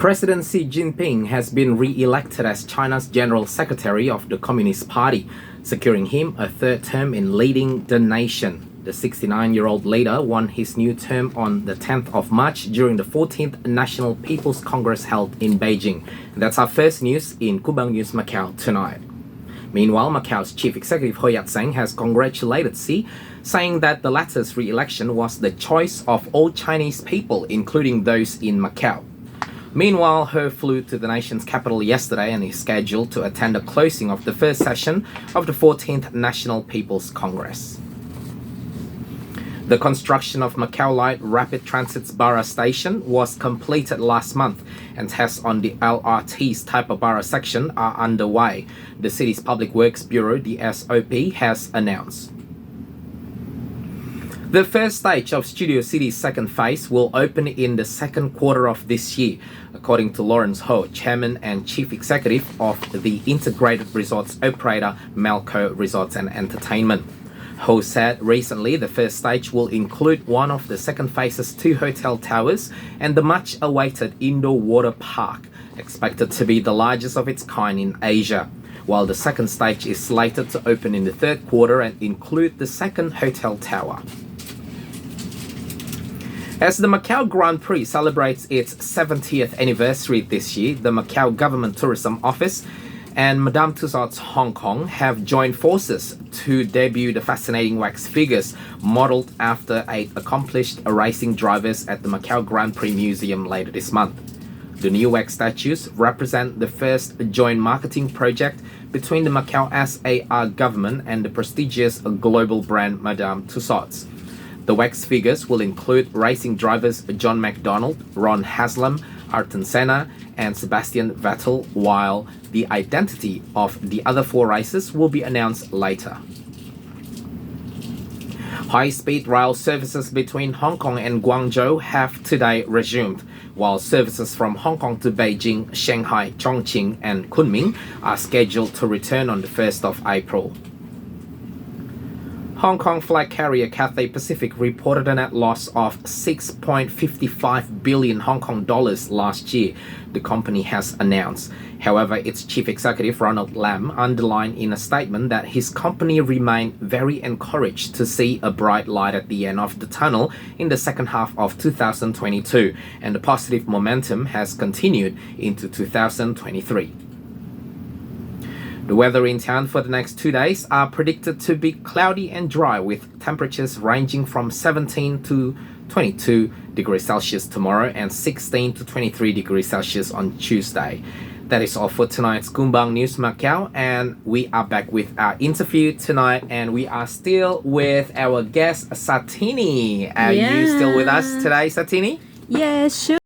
President Xi Jinping has been re-elected as China's General Secretary of the Communist Party, securing him a third term in leading the nation. The 69-year-old leader won his new term on the 10th of March during the 14th National People's Congress held in Beijing. And that's our first news in Kumbang News Macau tonight. Meanwhile, Macau's Chief Executive Ho Yat-seng has congratulated Xi, saying that the latter's re-election was the choice of all Chinese people, including those in Macau. Meanwhile, Ho flew to the nation's capital yesterday and is scheduled to attend the closing of the first session of the 14th National People's Congress. The construction of Macau Light Rapid Transit's Barra station was completed last month, and tests on the LRT's Type Barra section are underway, the city's Public Works Bureau, the SOP, has announced. The first stage of Studio City's second phase will open in the second quarter of this year, according to Lawrence Ho, Chairman and Chief Executive of the integrated resorts operator Macau Resorts and Entertainment. Ho said recently the first stage will include one of the second phase's 2 hotel towers and the much-awaited indoor water park, expected to be the largest of its kind in Asia, while the second stage is slated to open in the third quarter and include the second hotel tower. As the Macau Grand Prix celebrates its 70th anniversary this year, the Macau Government Tourism Office and Madame Tussauds Hong Kong have joined forces to debut the fascinating wax figures modeled after 8 accomplished racing drivers at the Macau Grand Prix Museum later this month. The new wax statues represent the first joint marketing project between the Macau SAR government and the prestigious global brand Madame Tussauds. The wax figures will include racing drivers John McDonald, Ron Haslam, Ayrton Senna, and Sebastian Vettel, while the identity of the other 4 racers will be announced later. High-speed rail services between Hong Kong and Guangzhou have today resumed, while services from Hong Kong to Beijing, Shanghai, Chongqing, and Kunming are scheduled to return on the 1st of April. Hong Kong flag carrier Cathay Pacific reported a net loss of 6.55 billion Hong Kong dollars last year, the company has announced. However, its chief executive Ronald Lam underlined in a statement that his company remained very encouraged to see a bright light at the end of the tunnel in the second half of 2022, and the positive momentum has continued into 2023. The weather in town for the next 2 days are predicted to be cloudy and dry, with temperatures ranging from 17 to 22 degrees Celsius tomorrow and 16 to 23 degrees Celsius on Tuesday. That is all for tonight's Kumbang News Macau, and we are back with our interview tonight, and we are still with our guest Satini. Are you still with us today, Satini? Yeah, sure.